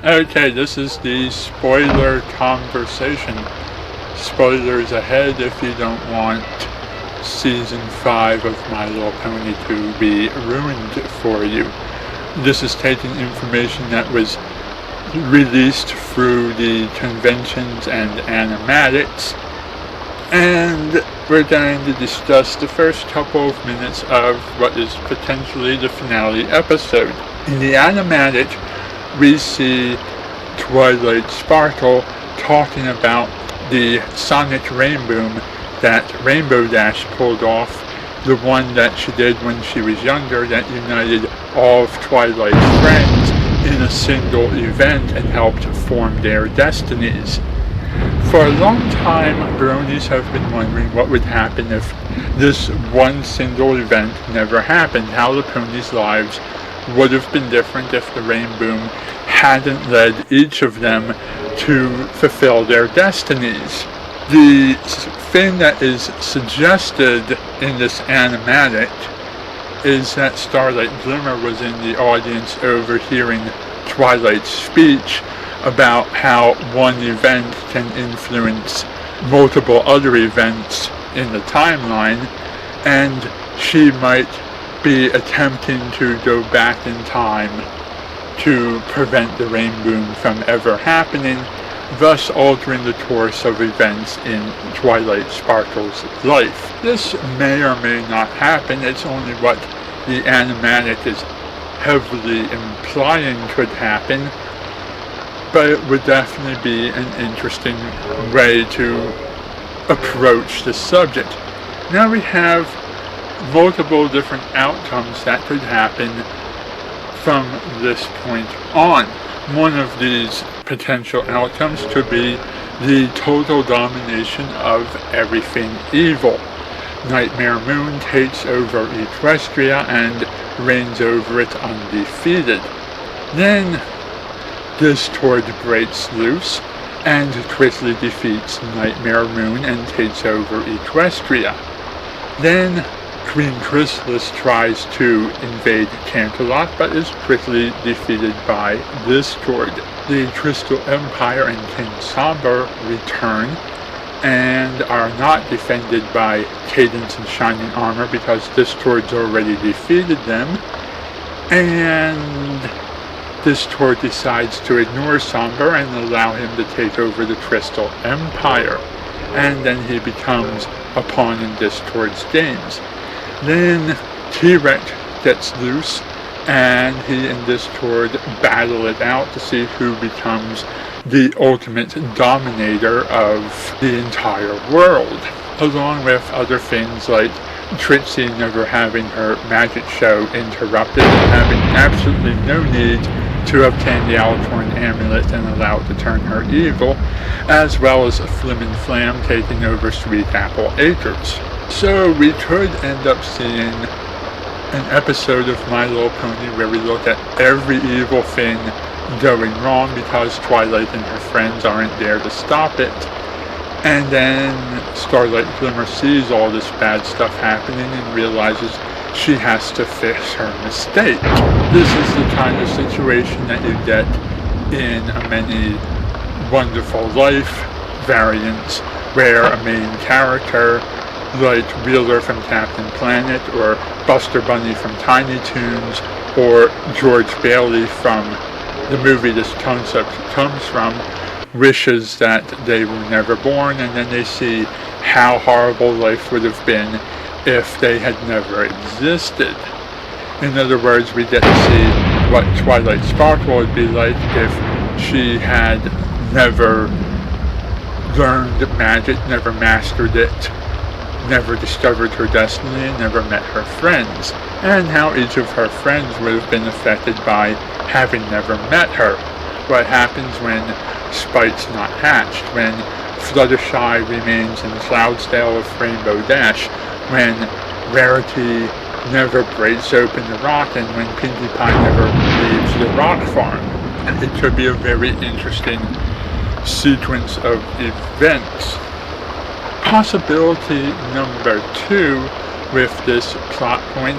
Okay, this is the spoiler conversation. Spoilers ahead if you don't want Season 5 of My Little Pony to be ruined for you. This is taking information that was released through the conventions and animatics, and we're going to discuss the first couple of minutes of what is potentially the finale episode. In the animatic, we see Twilight Sparkle talking about the sonic rainbow that Rainbow Dash pulled off, the one that she did when she was younger that united all of Twilight's friends in a single event and helped form their destinies. For a long time, bronies have been wondering what would happen if this one single event never happened, how the ponies' lives would have been different if the rainbow hadn't led each of them to fulfill their destinies. The thing that is suggested in this animatic is that Starlight Glimmer was in the audience overhearing Twilight's speech about how one event can influence multiple other events in the timeline, and she might be attempting to go back in time to prevent the rainbow from ever happening, thus altering the course of events in Twilight Sparkle's life. This may or may not happen. It's only what the animatic is heavily implying could happen, but it would definitely be an interesting way to approach the subject. Now we have multiple different outcomes that could happen from this point on. One of these potential outcomes could be the total domination of everything evil. Nightmare Moon takes over Equestria and reigns over it undefeated. Then Discord breaks loose and quickly defeats Nightmare Moon and takes over Equestria. Then Queen Chrysalis tries to invade Canterlot but is quickly defeated by Discord. The Crystal Empire and King Somber return and are not defended by Cadance and Shining Armor because Discord's already defeated them, and Discord decides to ignore Somber and allow him to take over the Crystal Empire, and then he becomes a pawn in Discord's games. Then T-Rex gets loose, and he and Discord battle it out to see who becomes the ultimate dominator of the entire world, along with other things like Trixie never having her magic show interrupted and having absolutely no need to obtain the Alicorn Amulet and allow it to turn her evil, as well as Flim and Flam taking over Sweet Apple Acres. So we could end up seeing an episode of My Little Pony where we look at every evil thing going wrong because Twilight and her friends aren't there to stop it, and then Starlight Glimmer sees all this bad stuff happening and realizes she has to fix her mistake. This is the kind of situation that you get in many Wonderful Life variants where a main character like Wheeler from Captain Planet or Buster Bunny from Tiny Toons or George Bailey from the movie this concept comes from wishes that they were never born, and then they see how horrible life would have been if they had never existed. In other words, we get to see what Twilight Sparkle would be like if she had never learned magic, never mastered it, never discovered her destiny, and never met her friends, and how each of her friends would have been affected by having never met her. What happens when Spite's not hatched, when Fluttershy remains in Cloudsdale of Rainbow Dash, when Rarity never breaks open the rock, and when Pinkie Pie never leaves the rock farm. It could be a very interesting sequence of events. Possibility number 2 with this plot point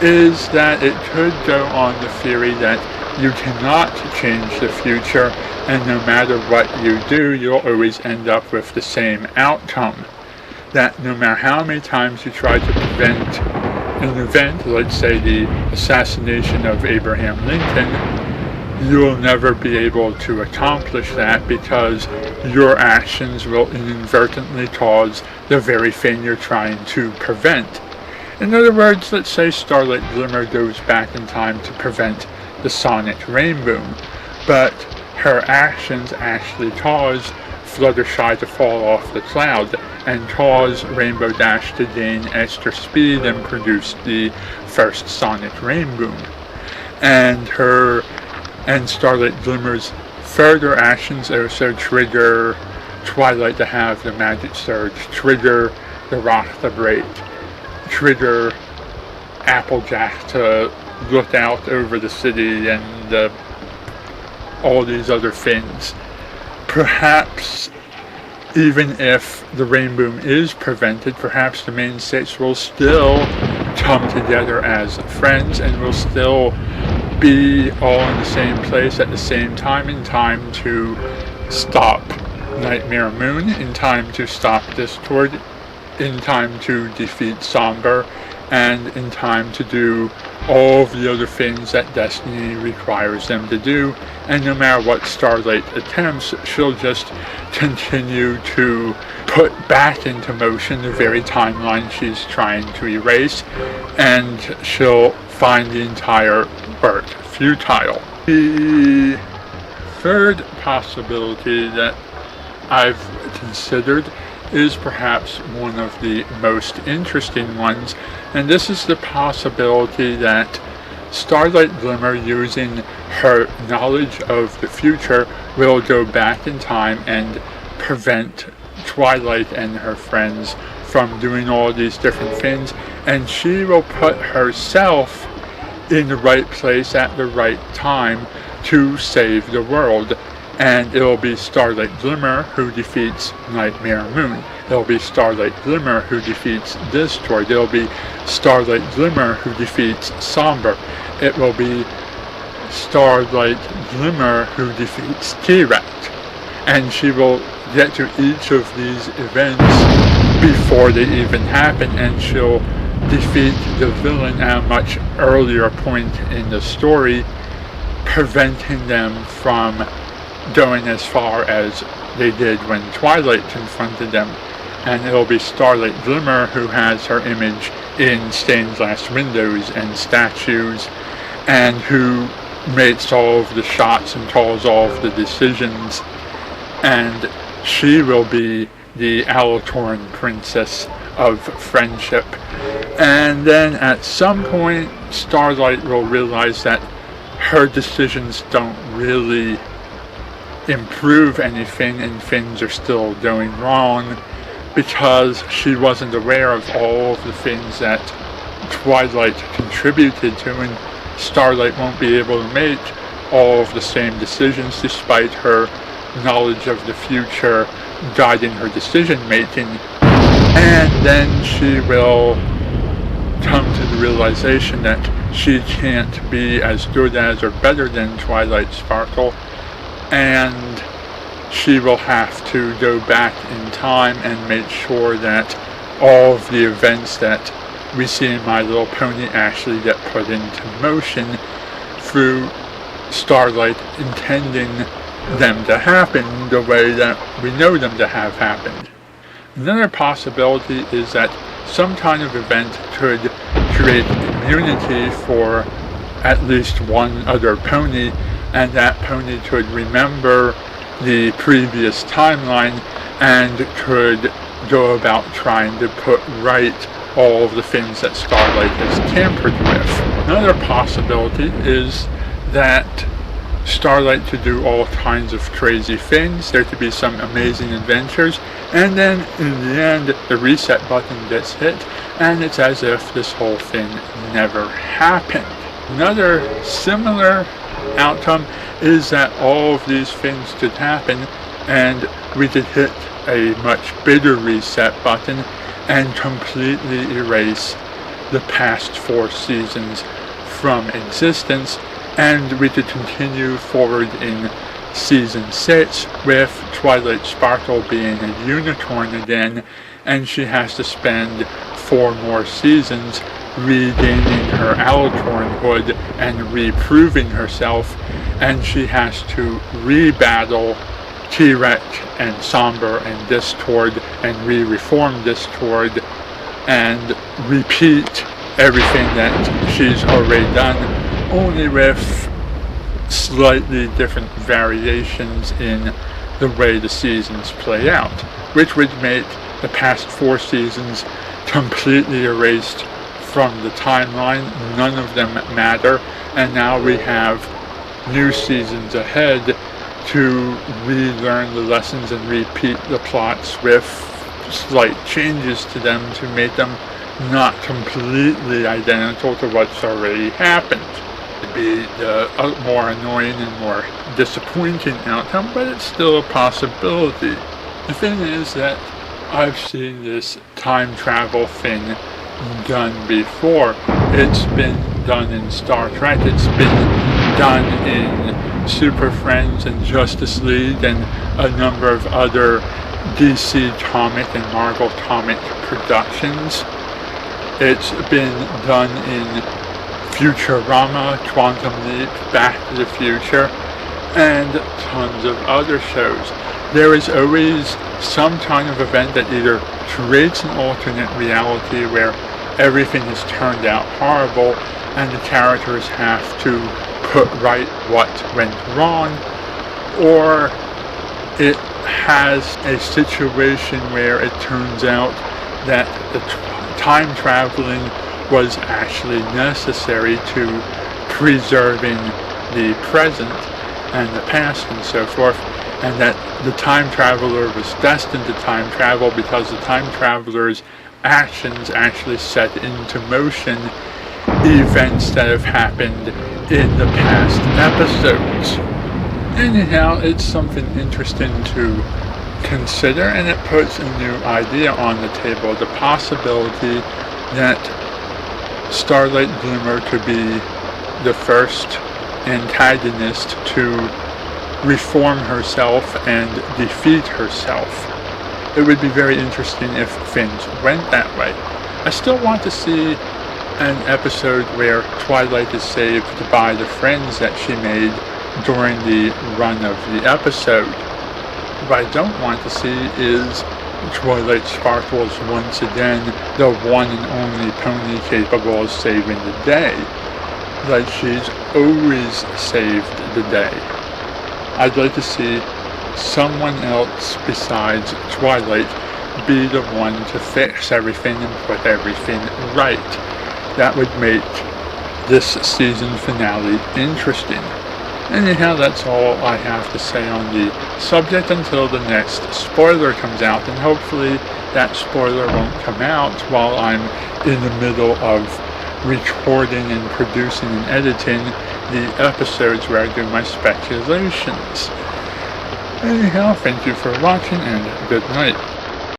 is that it could go on the theory that You cannot change the future, and no matter what you do, you'll always end up with the same outcome. That no matter how many times you try to prevent an event, let's say the assassination of Abraham Lincoln, you'll never be able to accomplish that because your actions will inadvertently cause the very thing you're trying to prevent. In other words, let's say Starlight Glimmer goes back in time to prevent the sonic rainbow, but her actions actually cause Fluttershy to fall off the cloud and cause Rainbow Dash to gain extra speed and produce the first sonic rainbow. And Starlight Glimmer's further actions also trigger Twilight to have the magic surge, trigger the rock to break, trigger Applejack to look out over the city, and all these other things. Perhaps even if the rainbow is prevented, perhaps the main six will still come together as friends and will still be all in the same place at the same time, in time to stop Nightmare Moon, in time to stop Discord, in time to defeat Somber, and in time to do all of the other things that Destiny requires them to do. And no matter what Starlight attempts, she'll just continue to put back into motion the very timeline she's trying to erase, and she'll find the entire work futile. The third possibility that I've considered is perhaps one of the most interesting ones, and this is the possibility that Starlight Glimmer, using her knowledge of the future, will go back in time and prevent Twilight and her friends from doing all these different things, and she will put herself in the right place at the right time to save the world. And it will be Starlight Glimmer who defeats Nightmare Moon. It will be Starlight Glimmer who defeats Discord. It will be Starlight Glimmer who defeats Somber. It will be Starlight Glimmer who defeats T-Rex. And she will get to each of these events before they even happen, and she'll defeat the villain at a much earlier point in the story, preventing them from going as far as they did when Twilight confronted them. And it'll be Starlight Glimmer who has her image in stained glass windows and statues, and who makes all of the shots and calls all of the decisions, and she will be the Alatorn princess of friendship. And then at some point, Starlight will realize that her decisions don't really improve anything, and things are still going wrong, because she wasn't aware of all of the things that Twilight contributed to, and Starlight won't be able to make all of the same decisions despite her knowledge of the future guiding her decision making. And then she will come to the realization that she can't be as good as or better than Twilight Sparkle, and she will have to go back in time and make sure that all of the events that we see in My Little Pony actually get put into motion through Starlight intending them to happen the way that we know them to have happened. Another possibility is that some kind of event could create immunity for at least one other pony, and that pony could remember the previous timeline and could go about trying to put right all of the things that Starlight has tampered with. Another possibility is that Starlight could do all kinds of crazy things, there could be some amazing adventures, and then in the end the reset button gets hit and it's as if this whole thing never happened. Another similar outcome is that all of these things could happen and we could hit a much bigger reset button and completely erase the past 4 seasons from existence, And we could continue forward in season 6 with Twilight Sparkle being a unicorn again, and she has to spend 4 more seasons regaining her Alatornhood and reproving herself, and she has to re-battle Tirek and Somber and Discord and re-reform Discord and repeat everything that she's already done, only with slightly different variations in the way the seasons play out, which would make the past 4 seasons completely erased from the timeline. None of them matter, and now we have new seasons ahead to relearn the lessons and repeat the plots with slight changes to them to make them not completely identical to what's already happened. It'd be the more annoying and more disappointing outcome, but it's still a possibility. The thing is that I've seen this time travel thing done before. It's been done in Star Trek, it's been done in Super Friends and Justice League and a number of other DC comic and Marvel comic productions. It's been done in Futurama, Quantum Leap, Back to the Future, and tons of other shows. There is always some kind of event that either creates an alternate reality where everything has turned out horrible and the characters have to put right what went wrong, or it has a situation where it turns out that the time traveling was actually necessary to preserving the present and the past and so forth, and that the time traveler was destined to time travel because the time traveler's actions actually set into motion events that have happened in the past episodes. Anyhow, it's something interesting to consider, and it puts a new idea on the table, the possibility that Starlight Glimmer could be the first antagonist to reform herself and defeat herself. It would be very interesting if things went that way. I still want to see an episode where Twilight is saved by the friends that she made during the run of the episode. What I don't want to see is Twilight Sparkles once again the one and only pony capable of saving the day, like she's always saved the day. I'd like to see someone else besides Twilight be the one to fix everything and put everything right. That would make this season finale interesting. Anyhow, that's all I have to say on the subject until the next spoiler comes out, and hopefully that spoiler won't come out while I'm in the middle of recording and producing and editing the episodes where I do my speculations. Anyhow, thank you for watching and good night.